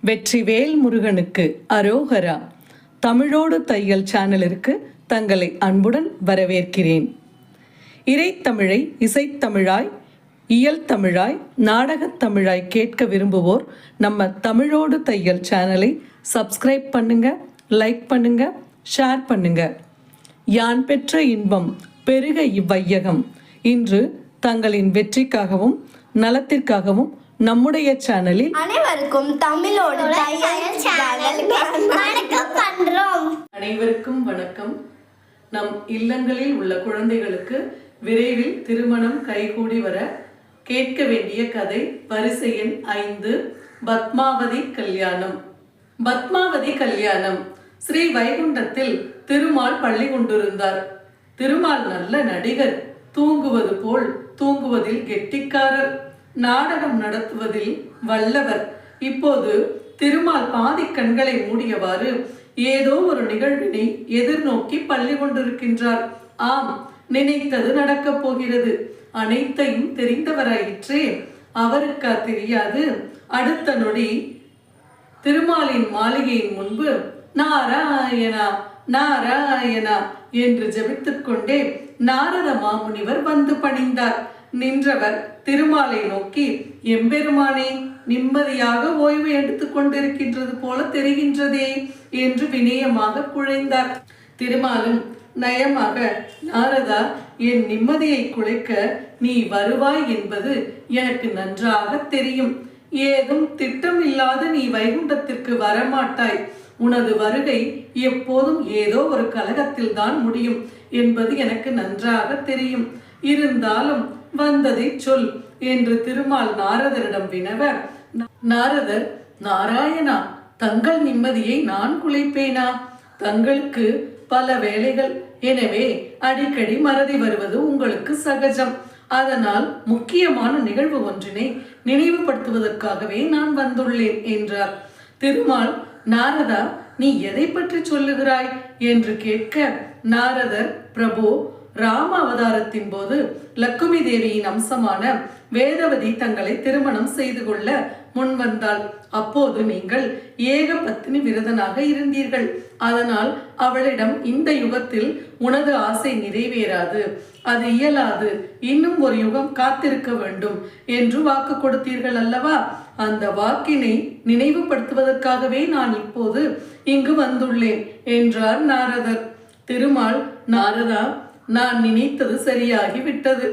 வெற்றிவேல் முருகனுக்கு அரோகரா. தமிழோடு தையல் சேனலிற்கு தங்களை அன்புடன் வரவேற்கிறேன். இறைத்தமிழை இசைத்தமிழாய், இயல் தமிழாய், நாடகத் தமிழாய் கேட்க விரும்புவோர் நம்ம தமிழோடு தையல் சேனலை சப்ஸ்கிரைப் பண்ணுங்க, லைக் பண்ணுங்க, ஷேர் பண்ணுங்க. யான் பெற்ற இன்பம் பெருக இவ்வையகம். இன்று தங்களின் வெற்றிக்காகவும் நலத்திற்காகவும் நம்முடைய சேனலில் அனைவருக்கும் தமிழோடு வணக்கம் பண்றோம். அனைவருக்கும் வணக்கம். நம் இல்லங்களில் உள்ள குழந்தைகளுக்கு விரைவில் திருமணம் கைகூடி வர கேட்க வேண்டிய கதை வரிசை எண் 5, பத்மாவதி கல்யாணம். பத்மாவதி கல்யாணம். ஸ்ரீ வைகுண்டத்தில் திருமால் பள்ளி கொண்டிருந்தார். திருமால் நல்ல நடிகர், தூங்குவது போல் தூங்குவதில் கெட்டிக்காரர், நாடகம் நடத்துவதில் வல்லவர். இப்போது திருமால் பாதி கண்களை மூடியவாறு ஏதோ ஒரு நிகழ்வினை எதிர்நோக்கி பள்ளி கொண்டிருக்கின்றார். ஆம், நினைத்தது நடக்கப் போகிறது. அனைத்தையும் தெரிந்தவராயிற்றே. அவருக்கா தெரியாது? அடுத்த நொடி திருமாலின் மாளிகையின் முன்பு நாராயணா நாராயணா என்று ஜெபித்துக் கொண்டே நாரத மாமுனிவர் வந்து பணிந்தார். நின்றவர் திருமாலை நோக்கி, எம்பெருமானே, நிம்மதியாக ஓய்வு எடுத்துக் கொண்டிருக்கின்றது போல தெரிகின்றதே என்று வினயமாக குழைந்தார். திருமாலும் நயமாக, நாரதா, என் நிம்மதியை குலைக்க நீ வருவாய் என்பது எனக்கு நன்றாக தெரியும். ஏதும் திட்டம் இல்லாத நீ வைகுண்டத்திற்கு வரமாட்டாய். உனது வருகை எப்போதும் ஏதோ ஒரு கலகத்தில் தான் முடியும் என்பது எனக்கு நன்றாக தெரியும். இருந்தாலும் வந்ததை சொல் என்று திருமால் நாரதரிடம் வினவ, நாரதர், நாராயணா, தங்கள் நிம்மதியை நான் குலைப்பேனா? தங்களுக்கு பல வேலைகள், எனவே அடிக்கடி மறதி வருவது உங்களுக்கு சகஜம். அதனால் முக்கியமான நிகழ்வு ஒன்றினை நினைவுபடுத்துவதற்காகவே நான் வந்துள்ளேன் என்றார். திருமால், நாரதா, நீ எதை பற்றி சொல்லுகிறாய் என்று கேட்க, நாரதர், பிரபு, ராம அவதாரத்தின் போது லக்குமி தேவியின் அம்சமான வேதவதி தங்களை திருமணம் செய்து கொள்ள முன்வந்தாள். அப்போது நீங்கள் ஏக பத்தினி விரதனாக இருந்தீர்கள். அதனால் அவளிடம் இந்த யுகத்தில் உனது ஆசை நிறைவேறாது, அது இயலாது, இன்னும் ஒரு யுகம் காத்திருக்க வேண்டும் என்று வாக்கு கொடுத்தீர்கள் அல்லவா? அந்த வாக்கினை நினைவுபடுத்துவதற்காகவே நான் இப்போது இங்கு வந்துள்ளேன் என்றார் நாரதர். திருமால், நாரதா, நான் நினைத்தது சரியாகி விட்டது.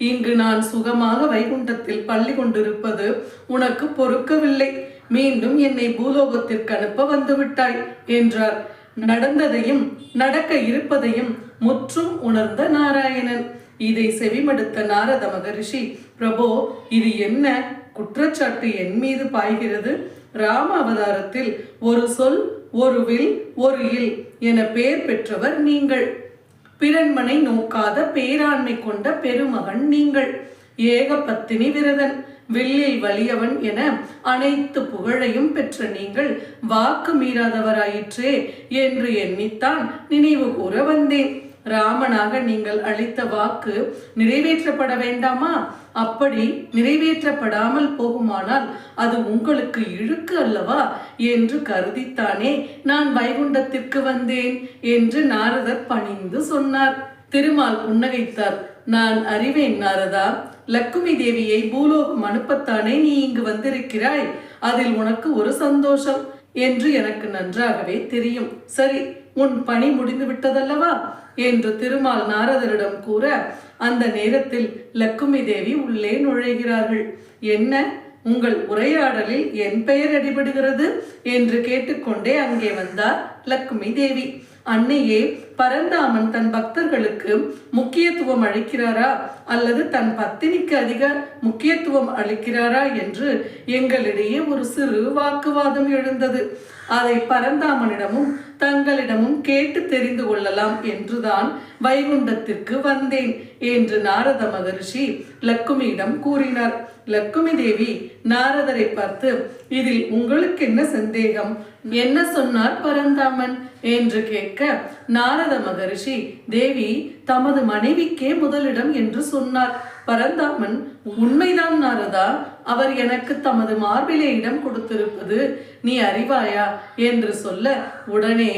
இங்கு நான் சுகமாக வைகுண்டத்தில் பள்ளி கொண்டிருப்பது உனக்கு பொறுக்கவில்லை. மீண்டும் என்னை பூலோகத்திற்கு அனுப்ப வந்துவிட்டாய் என்றார். நடந்ததையும் நடக்க இருப்பதையும் முற்றும் உணர்ந்த நாராயணன். இதை செவிமடுத்த நாரத மகரிஷி, பிரபோ, இது என்ன குற்றச்சாட்டு என் மீது பாய்கிறது? ராம அவதாரத்தில் ஒரு சொல், ஒரு வில், ஒரு இல் என பெயர் பெற்றவர் நீங்கள். பிறன்மனை நோக்காத பேராண்மை கொண்ட பெருமகன் நீங்கள். ஏக பத்தினி விரதன், வில்லில் வலியவன் என அனைத்து புகழையும் பெற்ற நீங்கள் வாக்கு மீறாதவராயிற்றே என்று எண்ணித்தான் நினைவு கூற வந்தேன். ராமனாக நீங்கள் அளித்த வாக்கு நிறைவேற்றப்பட வேண்டாமா? அப்படி நிறைவேற்றப்படாமல் போகுமானால் அது உங்களுக்கு இழுக்கு அல்லவா என்று கருதித்தானே நான் வைகுண்டத்திற்கு வந்தேன் என்று நாரதர் பணிந்து சொன்னார். திருமால் புன்னகைத்தார். நான் அறிவேன் நாரதா, லக்குமி தேவியை பூலோகம் அனுப்பத்தானே நீ இங்கு வந்திருக்கிறாய். அதில் உனக்கு ஒரு சந்தோஷம் என்று எனக்கு நன்றாகவே தெரியும். சரி, உன் பணி முடிந்து விட்டதல்லவா என்று திருமால் நாரதரிடம் கூற, அந்த நேரத்தில் லக்குமி தேவி உள்ளே நுழைகிறார்கள். என்ன, உங்கள் உரையாடலில் என் பெயர் அடிபடுகிறது என்று கேட்டுக்கொண்டே அங்கே வந்தார் லக்குமி தேவி. அன்னையே, பரந்தாமன் தன் பக்தர்களுக்கு முக்கியத்துவம் அளிக்கிறாரா அல்லது தன் பத்தினிக்கு அதிக முக்கியத்துவம் அளிக்கிறாரா என்று எங்களிடையே ஒரு சிறு வாக்குவாதம் எழுந்தது. அதை பரந்தாமனிடமும் தங்களிடமும் கேட்டு தெரிந்து கொள்ளலாம் என்றுதான் வைகுண்டத்திற்கு வந்தேன் என்று நாரத மகரிஷி லக்குமியிடம் கூறினார். லக்குமி தேவி நாரதரை பார்த்து, இதில் உங்களுக்கு என்ன சந்தேகம்? என்ன சொன்னார் பரந்தாமன் என்று கேட்க, நாரத மகரிஷி, தேவி தமது மனைவிக்கே முதலிடம் என்று சொன்னார். பரந்தாமன், உண்மைதான் நாரதா, அவர் எனக்கு தமது மார்பிலே இடம் கொடுத்திருப்பது நீ அறிவாயா என்று சொல்ல, உடனே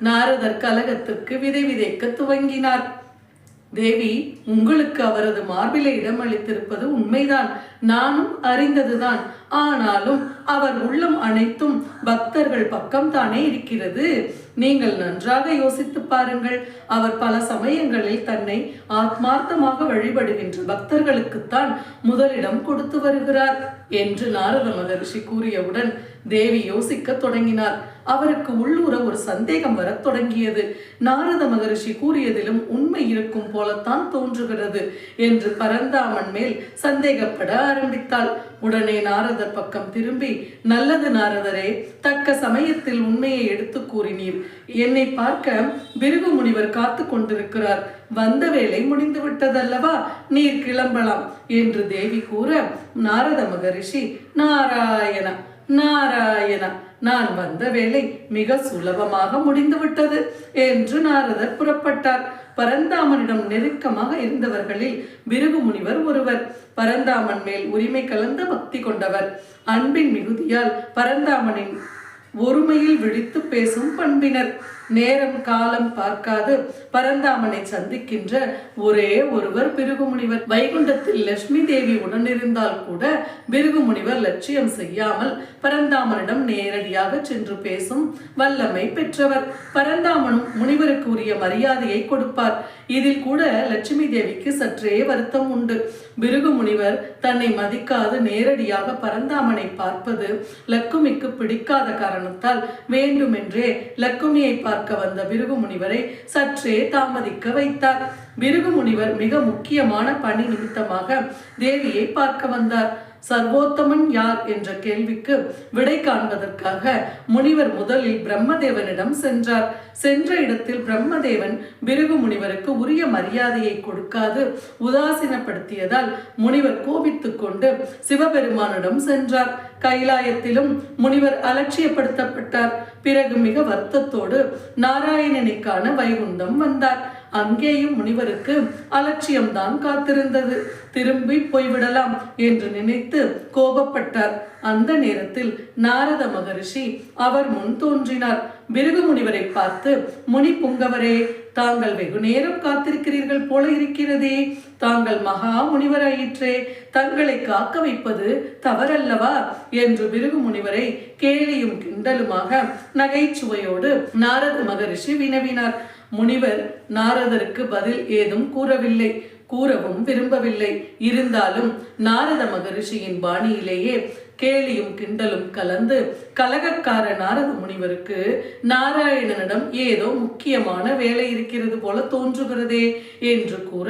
நாரதர் கலகத்திற்கு விதை விதைக்க துவங்கினார். தேவி, உங்களுக்கு அவரது மார்பிலே இடம் அளித்திருப்பது உண்மைதான், நானும் அறிந்ததுதான். ஆனாலும் அவர் உள்ளம் அனைத்தும் பக்தர்கள் பக்கம் தானே இருக்கிறது. நீங்கள் நன்றாக யோசித்து பாருங்கள். அவர் பல சமயங்களில் தன்னை ஆத்மார்த்தமாக வழிபடுகின்ற பக்தர்களுக்குத்தான் முதலிடம் கொடுத்து வருகிறார் என்று நாரத மகரிஷி கூறியவுடன் தேவி யோசிக்க தொடங்கினார். அவருக்கு உள்ளூர ஒரு சந்தேகம் வரத் தொடங்கியது. நாரத மகரிஷி கூறியதிலும் உண்மை இருக்கும் போலத்தான் தோன்றுகிறது என்று பரந்தாமன் மேல் சந்தேகப்பட ஆரம்பித்தாள். உடனே நாரதர் பக்கம் திரும்பி, நல்லது நாரதரே, தக்க சமயத்தில் உண்மையை எடுத்து கூறினீர். என்னை பார்க்க பிருகு முனிவர் காத்து கொண்டிருக்கிறார். வந்த வேலை முடிந்து விட்டதல்லவா, நீர் கிளம்பலாம் என்று தேவி கூற, நாரத மகரிஷி, நாராயண நாராயண, நான் வந்த வேலை மிக சுலபமாக முடிந்துவிட்டது என்று நாரதர் புறப்பட்டார். பரந்தாமனிடம் நெருக்கமாக இருந்தவர்களில் பிருகு முனிவர் ஒருவர். பரந்தாமன் மேல் உரிமை கலந்த பக்தி கொண்டவர். அன்பின் மிகுதியால் பரந்தாமனின் ஒருமையில் விழித்து பேசும் பண்பினர். நேரம் காலம் பார்க்காது பரந்தாமனை சந்திக்கின்ற ஒரே ஒருவர் பிருகு முனிவர். வைகுண்டத்தில் லட்சுமி தேவி உடனிருந்தால் கூட பிருகு முனிவர் லட்சியம் செய்யாமல் பரந்தாமனிடம் நேரடியாக சென்று பேசும் வல்லமை பெற்றவர். பரந்தாமனும் முனிவருக்கு உரிய மரியாதையை கொடுப்பார். இதில் கூட லட்சுமி தேவிக்கு சற்றே வருத்தம் உண்டு. பிருகு முனிவர் தன்னை மதிக்காது நேரடியாக பரந்தாமனை பார்ப்பது லக்குமிக்கு பிடிக்காத காரணத்தால் வேண்டுமென்றே லக்குமியை பார்க்க வந்த பிருகு முனிவரை சற்றே தாமதிக்க வைத்தார். பிருகு முனிவர் மிக முக்கியமான பணி நிமித்தமாக தேவியை பார்க்க வந்தார். சர்வோத்தமன் யார் என்ற கேள்விக்கு விடை காண்பதற்காக முனிவர் முதலில் பிரம்மதேவனிடம் சென்றார். சென்ற இடத்தில் பிரம்மதேவன் பிருகு முனிவருக்கு உரிய மரியாதையை கொடுக்காது உதாசீனப்படுத்தியதால் முனிவர் கோபித்துக் கொண்டு சிவபெருமானிடம் சென்றார். கைலாயத்திலும் முனிவர் அலட்சியப்படுத்தப்பட்டார். பிறகு மிக வருத்தத்தோடு நாராயணனை காண வைகுண்டம் வந்தார். அங்கேயும் முனிவருக்கு அலட்சியம்தான் காத்திருந்தது. திரும்பி போய்விடலாம் என்று நினைத்து கோபப்பட்டார். அந்த நேரத்தில் நாரத மகரிஷி அவர் முன் தோன்றினார். பிருகு முனிவரை பார்த்து, முனி புங்கவரே, தாங்கள் வெகு நேரம் காத்திருக்கிறீர்கள் போல இருக்கிறதே. தாங்கள் மகா முனிவராயிற்றே, தங்களை காக்க வைப்பது தவறல்லவா என்று பிருகு முனிவரை கேலியும் கிண்டலுமாக நகைச்சுவையோடு நாரத மகரிஷி வினவினார். முனிவர் நாரதருக்கு பதில் ஏதும் கூறவில்லை, கூறவும் விரும்பவில்லை. இருந்தாலும் நாரத மகரிஷியின் பாணியிலேயே கேலியும் கிண்டலும் கலந்து கலகக்கார நாரத முனிவருக்கு நாராயணனிடம் ஏதோ முக்கியமான வேலை இருக்கிறது போல தோன்றுகிறதே என்று கூற,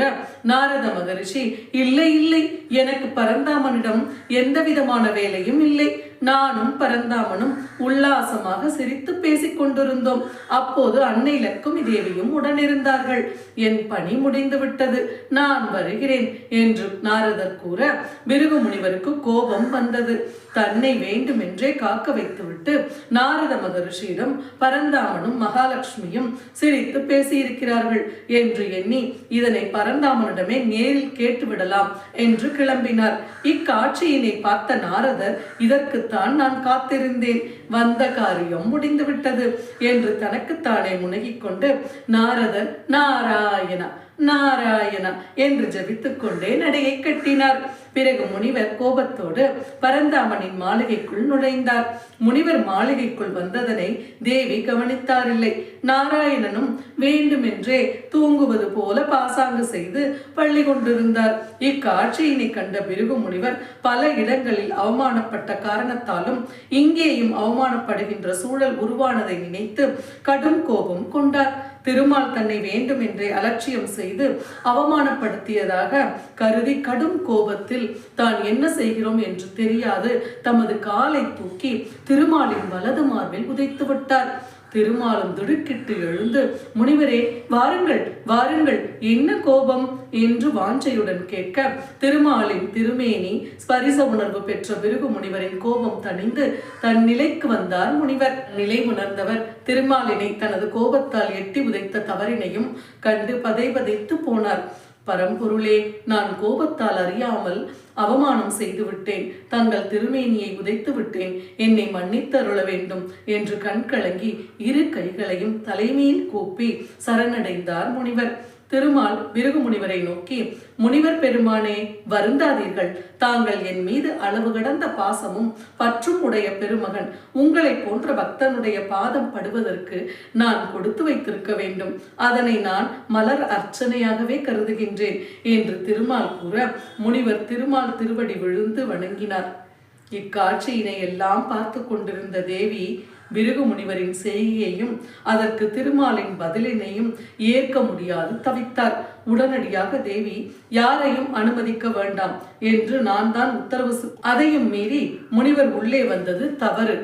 நாரத மகரிஷி, இல்லை இல்லை, எனக்கு பரந்தாமனிடம் எந்த விதமான வேலையும் இல்லை. நானும் பரந்தாமனும் உல்லாசமாக சிரித்து பேசிக் கொண்டிருந்தோம். அப்போது அன்னை லக்குமி தேவியும் உடனிருந்தார்கள். என் பணி முடிந்து விட்டது, நான் வருகிறேன் என்று நாரதர் கூற பிருகு முனிவருக்கு கோபம் வந்தது. தன்னை வேண்டுமென்றே காக்க வைத்துவிட்டு நாரத மகரிஷியிடம் பரந்தாமனும் மகாலட்சுமியும் சிரித்து பேசியிருக்கிறார்கள் என்று எண்ணி இதனை பரந்தாமனிடமே நேரில் கேட்டுவிடலாம் என்று கிளம்பினார். இக்காட்சியினை பார்த்த நாரதர், இதற்குத்தான் நான் காத்திருந்தேன், வந்த காரியம் முடிந்துவிட்டது என்று தனக்குத்தானே முனகிக் கொண்டு நாரதர் நாராயணா நாராயணா என்று ஜபித்துக் கொண்டே நடையை கட்டினார். பிறகு முனிவர் கோபத்தோடு பரந்தாமனின் மாளிகைக்குள் நுழைந்தார். முனிவர் மாளிகைக்குள் வந்ததனை தேவி கவனித்தாரில்லை. நாராயணனும் வேண்டுமென்றே தூங்குவது போல பாசாங்கு செய்து பள்ளி கொண்டிருந்தார். இக்காட்சியினை கண்ட பிருகு முனிவர் பல இடங்களில் அவமானப்பட்ட காரணத்தாலும் இங்கேயும் அவமானப்படுகின்ற சூழல் உருவானதை நினைத்து கடும் கோபம் கொண்டார். திருமால் தன்னை வேண்டுமென்றே அலட்சியம் செய்து அவமானப்படுத்தியதாக கருதி கடும் கோபத்தில் தான் என்ன செய்கிறோம் என்று தெரியாது தமது காலை தூக்கி திருமாலின் வலது மார்பில் உதைத்து விட்டார். திருமாலும் திடுக்கிட்டு எழுந்து, முனிவரே, வாருங்கள் வாருங்கள், என்ன கோபம் என்று வாஞ்சையுடன் கேட்க, திருமாலின் திருமேனி ஸ்பரிச உணர்வு பெற்ற பிருகு முனிவரின் கோபம் தணிந்து தன் நிலைக்கு வந்தார் முனிவர். நிலை உணர்ந்தவர் திருமாலினை தனது கோபத்தால் எட்டி உதைத்த தவறினையும் கண்டு பதைபதைத்து போனார். பரம்பொருளே, நான் கோபத்தால் அறியாமல் அவமானம் செய்து விட்டேன். தங்கள் திருமேனியை உதைத்து விட்டேன். என்னை மன்னித்தருள வேண்டும் என்று கண்கலங்கி இரு கைகளையும் தலைமையில் கூப்பி சரணடைந்தார் முனிவர். திருமால் பிருகு முனிவரை நோக்கி, முனிவர் பெருமானே, வருந்தாதீர்கள். தாங்கள் என் மீது அளவு கடந்த பாசமும் பற்றும் உடைய பெருமகன். உங்களை போன்ற பக்தனுடைய பாதம் படுவதற்கு நான் கொடுத்து வைத்திருக்க வேண்டும். அதனை நான் மலர் அர்ச்சனையாகவே கருதுகின்றேன் என்று திருமால் கூற, முனிவர் திருமால் திருவடி விழுந்து வணங்கினார். இக்காட்சியினை எல்லாம் பார்த்து கொண்டிருந்த தேவி பிருகு முனிவரின் செய்கையையும் அதற்கு திருமாலின் பதிலினையும் ஏற்க முடியாது தவித்தார். உடனடியாக தேவி, யாரையும் அனுமதிக்க வேண்டாம் என்று நான் தான் உத்தரவு. அதையும் மீறி முனிவர் உள்ளே வந்தது தவறு.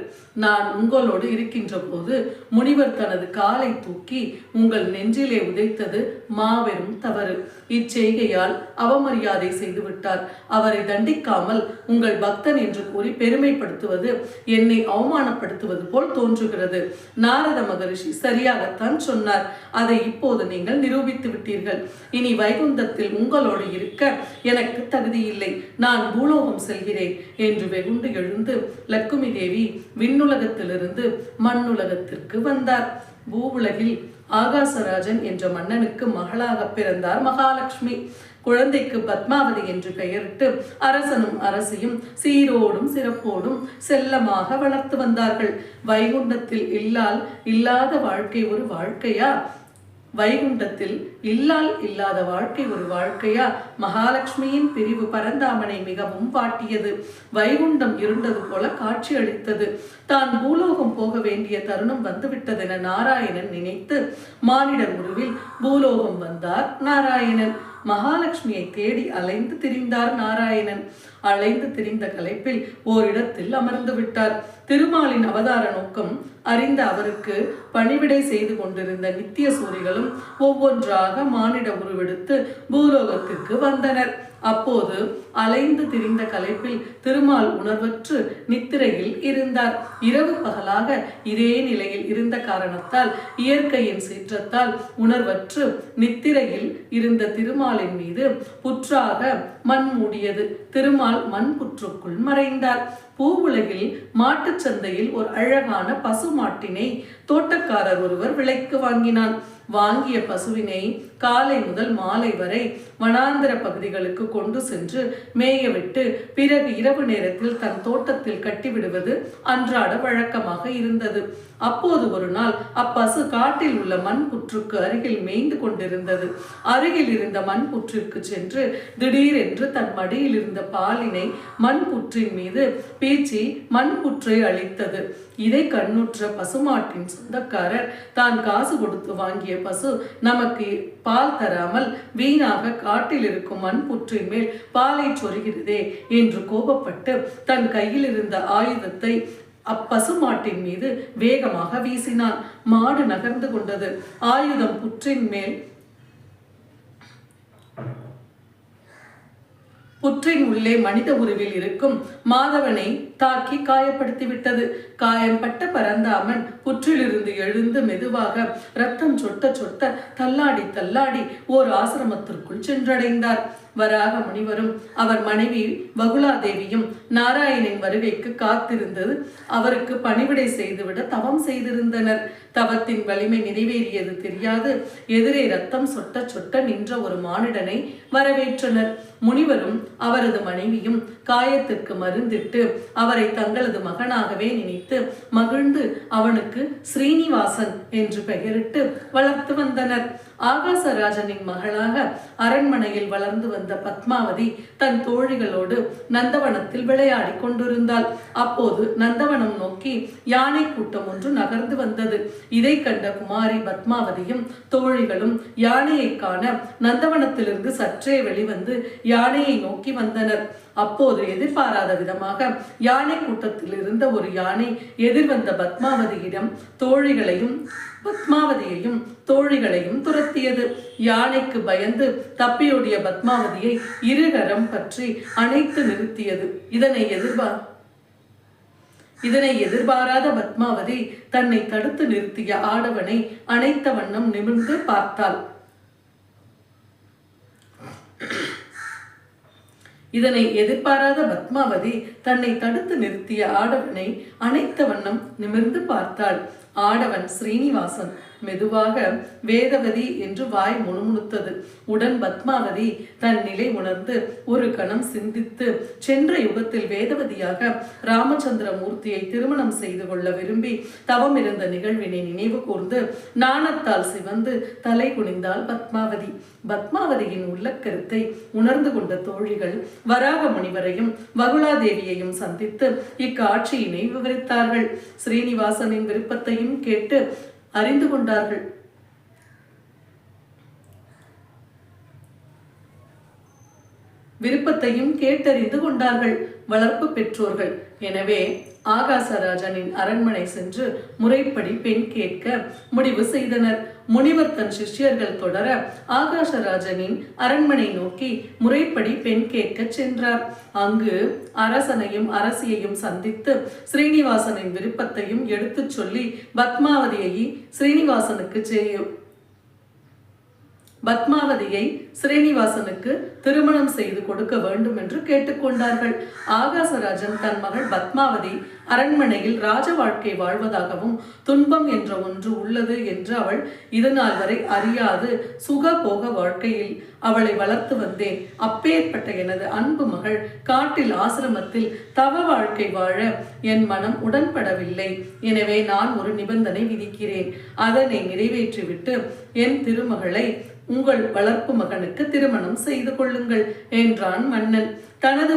நான் உங்களோடு இருக்கின்ற போது முனிவர் தனது காலை தூக்கி உங்கள் நெஞ்சிலே உதைத்தது மாபெரும் தவறு. இச்செய்கையால் அவமரியாதை செய்துவிட்டார். அவரை தண்டிக்காமல் உங்கள் பக்தன் என்று கூறி பெருமைப்படுத்துவது என்னை அவமானப்படுத்துவது போல் தோன்றுகிறது. நாரத மகரிஷி சரியாகத்தான் சொன்னார். அதை இப்போது நீங்கள் நிரூபித்து விட்டீர்கள். இனி வைகுந்தத்தில் உங்களோடு இருக்க எனக்கு தகுதியில்லை. நான் பூலோகம் செல்கிறேன் என்று வெகுண்டு எழுந்து லக்குமி தேவி விண்ணுலகத்திலிருந்து மண்ணுலகத்திற்கு வந்தார். பூவுலகில் ஆகாசராஜன் என்ற மன்னனுக்கு மகளாக பிறந்தார் மகாலட்சுமி. குழந்தைக்கு பத்மாவதி என்று பெயரிட்டு அரசனும் அரசியும் சீரோடும் சிறப்போடும் செல்லமாக வளர்த்து வந்தார்கள். வைகுண்டத்தில் இல்லாத வாழ்க்கை ஒரு வாழ்க்கையா? வைகுண்டத்தில் இல்லாத வாழ்க்கை ஒரு வாழ்க்கையா? மகாலட்சுமியின் பிரிவு பரந்தாமனை மிகவும் வாட்டியது. வைகுண்டம் இருண்டது போல காட்சி அளித்தது. தான் பூலோகம் போக வேண்டிய தருணம் வந்துவிட்டதென நாராயணன் நினைத்து மானிடர் உருவில் பூலோகம் வந்தார் நாராயணன். மகாலட்சுமியை தேடி அலைந்து திரிந்தார் நாராயணன். அலைந்து திரிந்த களைப்பில் ஓரிடத்தில் அமர்ந்து விட்டார். திருமாலின் அவதார நோக்கம் அறிந்த அவருக்கு பணிவிடை செய்து கொண்டிருந்த நித்திய சூரிகளும் ஒவ்வொன்றாக மானிட உருவெடுத்து பூலோகத்திற்கு வந்தனர். அப்போது அலைந்து திரிந்த களைப்பில் திருமால் உணர்வற்று நித்திரையில் இருந்தார். இரவு பகலாக இதே நிலையில் இருந்த காரணத்தால் இயற்கையின் சீற்றத்தால் உணர்வற்று நித்திரையில் இருந்த திருமாலின் மீது புற்றாக மண் மூடியது. திருமால் மண் புற்றுக்குள் மறைந்தார். பூவுலகில் மாட்டுச் சந்தையில் ஒரு அழகான பசு மாட்டினை தோட்டக்காரர் ஒருவர் விலைக்கு வாங்கினான். வாங்கிய பசுவினை காலை முதல் மாலை வரை வனாந்திர பகுதிகளுக்கு கொண்டு சென்று மேயவிட்டு பிறகு இரவு நேரத்தில் தன் தோட்டத்தில் கட்டிவிடுவது அன்றாட வழக்கமாக இருந்தது. அப்போது ஒரு நாள் அப்பசு காட்டில் உள்ள மண் புற்றுக்கு அருகில் மேய்ந்து கொண்டிருந்தது. அருகில் இருந்த மண் புற்றிற்கு சென்று திடீரென்று தன் மடியில் இருந்த பாலினை மண் புற்றின் மீது பீச்சி மண் புற்றை அளித்தது. இதை கண்ணுற்ற பசுமாட்டின் சொந்தக்காரர் தான் காசு கொடுத்து வாங்கிய பசு நமக்கு பால் தராமல் வீணாக காட்டில் இருக்கும் மண் புற்றின் மேல் பாலை சொருகிறதே என்று கோபப்பட்டு தன் கையில் இருந்த ஆயுதத்தை அப்பசுமாட்டின் மீது வேகமாக வீசினான். மாடு நகர்ந்து கொண்டது. ஆயுதம் புற்றின் உள்ளே மனித உருவில் இருக்கும் மாதவனை தாக்கி காயப்படுத்திவிட்டது. காயம்பட்ட பரந்தாமன் புற்றிலிருந்து எழுந்து மெதுவாக ரத்தம் சொட்ட சொட்ட தள்ளாடி தள்ளாடி ஓர் ஆசிரமத்திற்குள் சென்றடைந்தார். வராக முனிவரும் அவர் மனைவி வகுலாதேவியும் நாராயணின் வருகைக்கு காத்திருந்தது அவருக்கு பணிவிடை செய்துவிட தவம் செய்திருந்தனர். தவத்தின் வலிமை நிறைவேறியது தெரியாது எதிரே ரத்தம் சொட்ட சொட்ட நின்ற ஒரு மானிடனை வரவேற்றனர். முனிவரும் அவரது மனைவியும் காயத்திற்கு மருந்திட்டு அவரை தங்களது மகனாகவே நினைத்து மகிழ்ந்து அவனுக்கு ஸ்ரீனிவாசன் என்று பெயரிட்டு வளர்த்து வந்தனர். ஆகாசராஜனின் மகளாக அரண்மனையில் வளர்ந்து வந்த பத்மாவதி தன் தோழிகளோடு நந்தவனத்தில் விளையாடி கொண்டிருந்தாள். அப்போது நந்தவனம் நோக்கி யானை கூட்டம் ஒன்று நகர்ந்து வந்தது. இதை கண்ட குமாரி பத்மாவதியும் தோழிகளும் யானையை காண நந்தவனத்திலிருந்து சற்றே வெளிவந்து யானையை நோக்கி வந்தனர். அப்போது எதிர்பாராத விதமாக யானை கூட்டத்தில் இருந்த ஒரு யானை எதிர்வந்த பத்மாவதியையும் தோழிகளையும் துரத்தியது. யானைக்கு பயந்து தப்பியோடிய பத்மாவதியை இருகரம் பற்றி அணைத்து நிறுத்தியது. இதனை எதிர்பாராத பத்மாவதி தன்னை தடுத்து நிறுத்திய ஆடவனை அணைத்த வண்ணம் நிமிர்ந்து பார்த்தாள். இதனை எதிர்பாராத பத்மாவதி தன்னை தடுத்து நிறுத்திய ஆடவனை அணைத்த வண்ணம் நிமிர்ந்து பார்த்தாள். ஆடவன் ஸ்ரீனிவாசன். மெதுவாக வேதவதி என்று வாய் முணுமுணுத்தது. உடன் பத்மாவதி தன் நிலை உணர்ந்து ஒரு கணம் சிந்தித்து சென்ற யுகத்தில் வேதவதியாக ராமச்சந்திர மூர்த்தியை திருமணம் செய்து கொள்ள விரும்பி தவம் இருந்த நிகழ்வினை நினைவு கூர்ந்து நாணத்தால் சிவந்து தலை குனிந்தாள் பத்மாவதி. பத்மாவதியின் உள்ள கருத்தை உணர்ந்து கொண்ட தோழிகள் வராக முனிவரையும் வகுலாதேவியையும் சந்தித்து இக்காட்சியினை விவரித்தார்கள். ஸ்ரீனிவாசனின் விருப்பத்தையும் கேட்டு அறிந்து கொண்டார்கள். விருப்பத்தையும் கேட்டறிந்து கொண்டார்கள் வளர்ப்பு பெற்றோர்கள். எனவே ஆகாசராஜனின் அரண்மனை சென்று முறைப்படி பெண் கேட்க முடிவு செய்தனர். முனிவர் தன் சிஷ்யர்கள் தொடர ஆகாசராஜனின் அரண்மனை நோக்கி முறைப்படி பெண் கேட்க சென்றார். அங்கு அரசனையும் அரசியையும் சந்தித்து ஸ்ரீனிவாசனின் விருப்பத்தையும் எடுத்துச் சொல்லி பத்மாவதியை ஸ்ரீனிவாசனுக்கு திருமணம் செய்து கொடுக்க வேண்டும் என்று கேட்டுக்கொண்டார்கள். ஆகாசராஜன் தன் மகள் பத்மாவதி அரண்மனையில் ராஜ வாழ்க்கை வாழ்வதாகவும் துன்பம் என்ற ஒன்று உள்ளது என்று அவள் இதுநாள் வரை அறியாது சுகபோக வாழ்க்கையில் அவளை வளர்த்து வந்தேன். அப்பேற்பட்ட எனது அன்பு மகள் காட்டில் ஆசிரமத்தில் தவ வாழ்க்கை வாழ என் மனம் உடன்படவில்லை. எனவே நான் ஒரு நிபந்தனை விதிக்கிறேன். அதனை நிறைவேற்றிவிட்டு என் திருமகளை உங்கள் வளர்ப்பு மகனுக்கு திருமணம் செய்து கொள்ளுங்கள் என்றான் மன்னன். தனது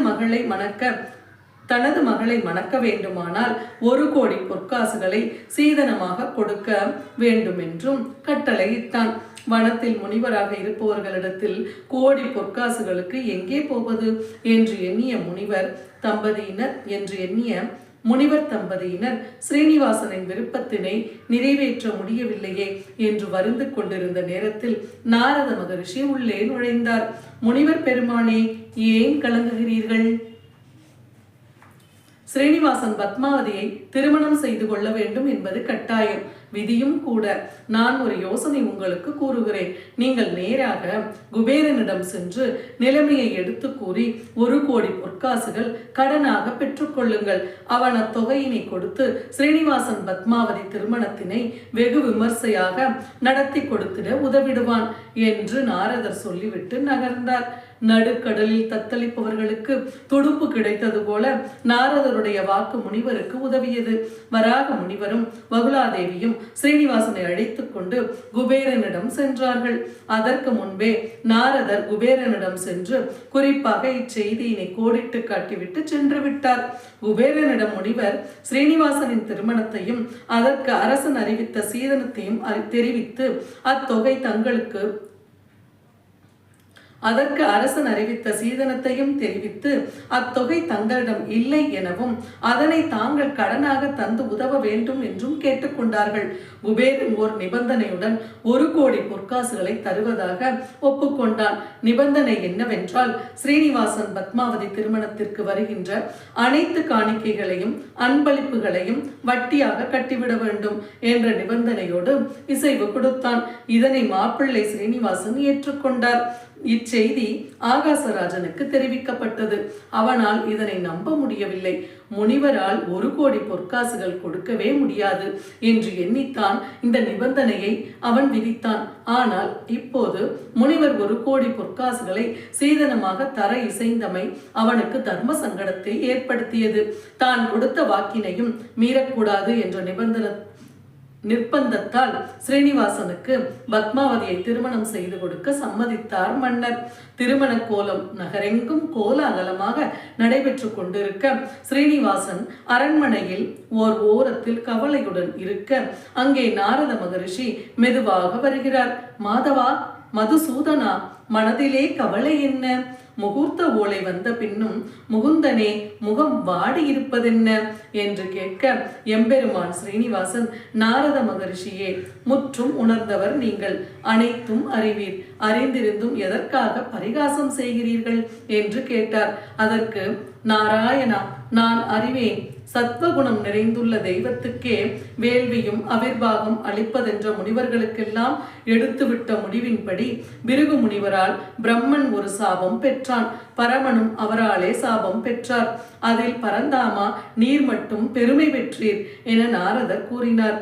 மகளை மணக்க வேண்டுமானால் 1 கோடி பொற்காசுகளை சீதனமாக கொடுக்க வேண்டும் என்றும் கட்டளையிட்டான். வனத்தில் முனிவராக இருப்பவர்களிடத்தில் கோடி பொற்காசுகளுக்கு எங்கே போவது என்று எண்ணிய முனிவர் தம்பதியினர் ஸ்ரீனிவாசனின் விருப்பத்தினை நிறைவேற்ற முடியவில்லையே என்று வருந்து கொண்டிருந்த நேரத்தில் நாரத மகரிஷி உள்ளே நுழைந்தார். முனிவர் பெருமானே, ஏன் கலங்குகிறீர்கள்? ஸ்ரீனிவாசன் பத்மாவதியை திருமணம் செய்து கொள்ள வேண்டும் என்பது கட்டாயம், விதியும் கூட. நான் ஒரு யோசனை உங்களுக்கு கூறுகிறேன். நீங்கள் நேராக குபேரனிடம் சென்று நிலைமையை எடுத்து கூறி 1 கோடி பொற்காசுகள் கடனாக பெற்றுக்கொள்ளுங்கள். அவன் அத்தொகையினை கொடுத்து ஸ்ரீனிவாசன் பத்மாவதி திருமணத்தினை வெகு விமர்சையாக நடத்தி கொடுத்திட உதவிடுவான் என்று நாரதர் சொல்லிவிட்டு நகர்ந்தார். நடுக்கடலில் தத்தளிப்பவர்களுக்கு துடுப்பு கிடைத்தது போல நாரதருடைய வாக்கு முனிவருக்கு உதவியது. வராக முனிவரும் வகுலாதேவியும் ஸ்ரீனிவாசனை அழைத்துக் கொண்டு குபேரனிடம் சென்றார்கள். அதற்கு முன்பே நாரதர் குபேரனிடம் சென்று குறிப்பாக இச்செய்தியினை கோடிட்டு காட்டிவிட்டு சென்று விட்டார். குபேரனிடம் முனிவர் ஸ்ரீனிவாசனின் திருமணத்தையும் அதற்கு அரசன் அறிவித்த சீதனத்தையும் தெரிவித்து அத்தொகை அதற்கு அரசன் அறிவித்த சீதனத்தையும் தெரிவித்து அத்தொகை தங்களிடம் இல்லை எனவும் அதனை தாங்கள் கடனாக தந்து உதவ வேண்டும் என்றும் கேட்டுக்கொண்டார்கள். குபேரன் ஓர் நிபந்தனையுடன் 1 கோடி பொற்காசுகளை தருவதாக ஒப்புக்கொண்டான். நிபந்தனை என்னவென்றால், ஸ்ரீனிவாசன் பத்மாவதி திருமணத்திற்கு வருகின்ற அனைத்து காணிக்கைகளையும் அன்பளிப்புகளையும் வட்டியாக கட்டிவிட வேண்டும் என்ற நிபந்தனையோடு இசைவு கொடுத்தான். இதனை மாப்பிள்ளை ஸ்ரீனிவாசன் ஏற்றுக்கொண்டார். இச்செய்தி ஆகாசராஜனுக்கு தெரிவிக்கப்பட்டது. அவனால் இதனை நம்ப முடியவில்லை. முனிவரால் 1 கோடி பொற்காசுகள் கொடுக்கவே முடியாது என்று எண்ணித்தான் இந்த நிபந்தனையை அவன் விதித்தான். ஆனால் இப்போது முனிவர் 1 கோடி பொற்காசுகளை சீதனமாக தர இசைந்தமை அவனுக்கு தர்ம சங்கடத்தை ஏற்படுத்தியது. தான் கொடுத்த வாக்கினையும் மீறக்கூடாது என்ற நிர்பந்தத்தால் ஸ்ரீனிவாசனுக்கு பத்மாவதியை திருமணம் செய்து கொடுக்க சம்மதித்தார் மன்னர். திருமண கோலம் நகரெங்கும் கோலாகலமாக நடைபெற்று கொண்டிருக்க ஸ்ரீனிவாசன் அரண்மனையில் ஓர் ஓரத்தில் கவலையுடன் இருக்க அங்கே நாரத மகரிஷி மெதுவாக வருகிறார். மாதவா, மதுசூதனா, மனதிலே கவலை என்ன? முகூர்த்த ஓலை வந்த பின்னும் முகுந்தனே முகம் வாடி இருப்பதென்ன என்று கேட்க, எம்பெருமான் ஸ்ரீனிவாசன், நாரத மகரிஷியே, முற்றும் உணர்ந்தவர் நீங்கள், அனைத்தும் அறிவீர். அறிந்திருந்தும் எதற்காக பரிகாசம் செய்கிறீர்கள் என்று கேட்டார். அதற்கு, நாராயணா, நான் அறிவேன். சத்வகுணம் நிறைந்துள்ள தெய்வத்துக்கே வேள்வியும் அவிர்வாகம் அளிப்பதென்ற முனிவர்களுக்கெல்லாம் எடுத்துவிட்ட முடிவின்படி பிருகு முனிவரால் பிரம்மன் ஒரு சாபம் பெற்றான். பரமனும் அவராலே சாபம் பெற்றார். அதில் பரந்தாமா நீர் மட்டும் பெருமை பெற்றீர் என நாரதர் கூறினார்.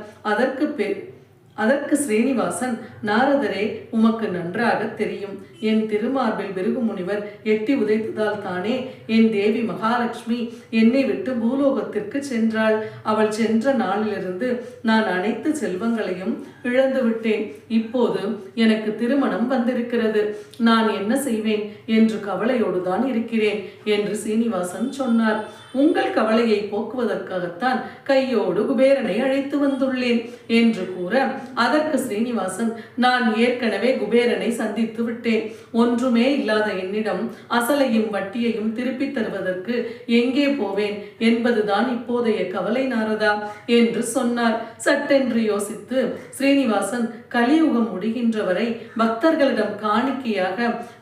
அதற்கு ஸ்ரீனிவாசன், நாரதரே, உமக்கு நன்றாக தெரியும், என் திருமார்பில் பிருகு முனிவர் எட்டி உதைத்ததால் தானே என் தேவி மகாலட்சுமி என்னை விட்டு பூலோகத்திற்கு சென்றாள். அவள் சென்ற நாளிலிருந்து நான் அனைத்து செல்வங்களையும் இழந்து விட்டேன். இப்போது எனக்கு திருமணம் வந்திருக்கிறது. நான் என்ன செய்வேன் என்று கவலையோடு தான் இருக்கிறேன் என்று சீனிவாசன் சொன்னார். உங்கள் கவலையை போக்குவதற்காகத்தான் கையோடு குபேரனை அழைத்து வந்துள்ளேன் என்று கூற, அதற்கு ஸ்ரீனிவாசன், நான் ஏற்கனவே குபேரனை சந்தித்து விட்டேன். ஒன்றுமே இல்லாத என்னிடம் அசலையும் வட்டியையும் திருப்பி தருவதற்கு எங்கே போவேன் என்பதுதான் இப்போதைய கவலை நாரதா என்று சொன்னார். சட்டென்று யோசித்து ஸ்ரீனிவாசன், கலியுகம் முடிகின்ற வரை பக்தர்களிடம் காணிக்கையாக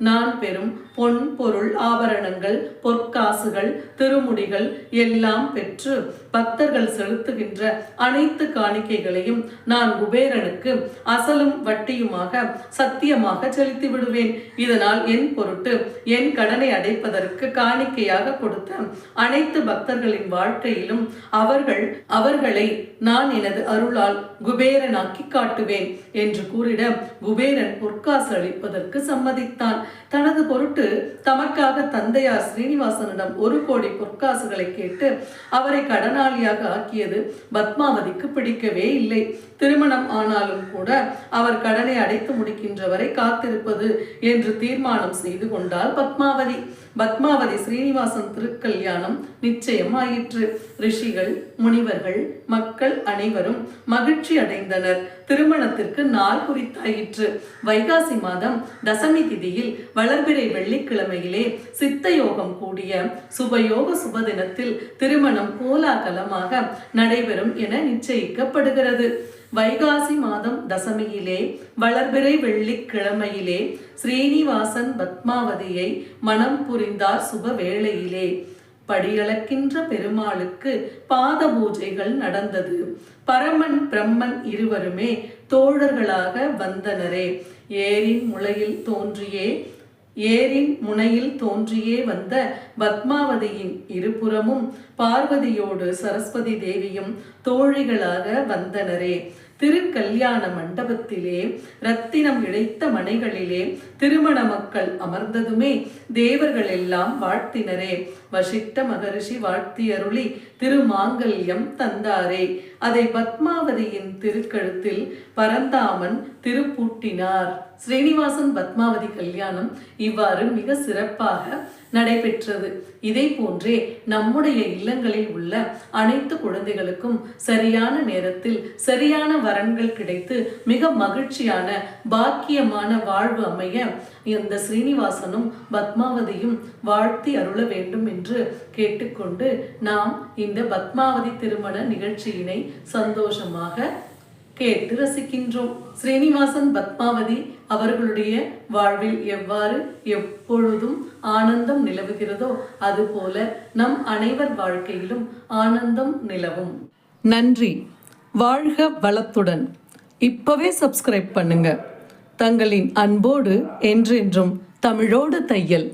நான் பெறும் பொன் பொருள் ஆபரணங்கள் பொற்காசுகள் திருமுடிகள் எல்லாம் பெற்று பக்தர்கள் செலுத்துகின்ற அனைத்து காணிக்கைகளையும் நான் குபேரனுக்கு அசலும் வட்டியுமாக சத்தியமாக செலுத்தி விடுவேன். இதனால் என் பொருட்டு என் கடனை அடைப்பதற்கு காணிக்கையாக கொடுத்த அனைத்து பக்தர்களின் வாழ்க்கையிலும் அவர்களை நான் எனது அருளால் குபேரனாக்கி காட்டுவேன் என்று கூறிட, குபேரன் பொற்காசு அளிப்பதற்கு சம்மதித்தான். தனது பொருட்டு தமக்காக தந்தையார் ஸ்ரீனிவாசனிடம் 1 கோடி பொற்காசுகளை கேட்டு அவரை கடனாளியாக ஆக்கியது பத்மாவதிக்கு பிடிக்கவே இல்லை. திருமணம் ஆனாலும் கூட அவர் கடனை அடைத்து முடிக்கின்ற வரை காத்திருப்பது என்று தீர்மானம் செய்து கொண்டாள் பத்மாவதி ஸ்ரீனிவாசன் திருக்கல்யாணம் நிச்சயம் ஆயிற்று. ரிஷிகள், முனிவர்கள், மக்கள் அனைவரும் மகிழ்ச்சி அடைந்தனர். திருமணத்திற்கு நாள் குறித்தாயிற்று. வைகாசி மாதம் தசமி திதியில் வளர்பிறை வெள்ளிக்கிழமையிலே சித்த யோகம் கூடிய சுபயோக சுபதினத்தில் திருமணம் கோலாகலமாக நடைபெறும் என நிச்சயிக்கப்படுகிறது. வைகாசி மாதம் தசமியிலே வளர்பிறை வெள்ளிக்கிழமையிலே ஸ்ரீனிவாசன் பத்மாவதியை மனம் புரிந்தார். சுப வேளையிலே படியளக்கின்ற பெருமாளுக்கு பாத பூஜைகள் நடந்தது. பரமன் பிரம்மன் இருவருமே தோழர்களாக வந்தனரே. ஏரின் முனையில் தோன்றியே வந்த பத்மாவதியின் இருபுறமும் பார்வதியோடு சரஸ்வதி தேவியும் தோழிகளாக வந்தனரே. திருக்கல்யாண மண்டபத்திலே ரத்தினம் இழைத்த மனைகளிலே திருமண மக்கள் அமர்ந்ததுமே தேவர்கள் எல்லாம் வாழ்த்தினரே. வசிஷ்ட மகரிஷி வாழ்த்தி அருளி திருமாங்கல்யம் தந்தாரே. அதை பத்மாவதியின் திருக்கழுத்தில் பரந்தாமன் திருப்பூட்டினார். ஸ்ரீனிவாசன் பத்மாவதி கல்யாணம் இவ்வாறு மிக சிறப்பாக நடைபெற்றது. இதை போன்றே நம்முடைய இல்லங்களில் உள்ள அனைத்து குழந்தைகளுக்கும் சரியான நேரத்தில் சரியான வரன்கள் கிடைத்து மிக மகிழ்ச்சியான பாக்கியமான வாழ்வு அமைய இந்த ஸ்ரீனிவாசனும் பத்மாவதியும் வாழ்த்தி அருள வேண்டும் என்று கேட்டுக்கொண்டு நாம் இந்த பத்மாவதி திருமண நிகழ்ச்சியினை சந்தோஷமாக கேட்டு ரசிக்கின்றோம். ஸ்ரீனிவாசன் பத்மாவதி அவர்களுடைய வாழ்வில் எவ்வாறு எப்பொழுதும் ஆனந்தம் நிலவுகிறதோ அதுபோல நம் அனைவர் வாழ்க்கையிலும் ஆனந்தம் நிலவும். நன்றி. வாழ்க வளத்துடன். இப்பவே சப்ஸ்கிரைப் பண்ணுங்க. தங்களின் அன்போடு என்றென்றும் தமிழோடு தையல்.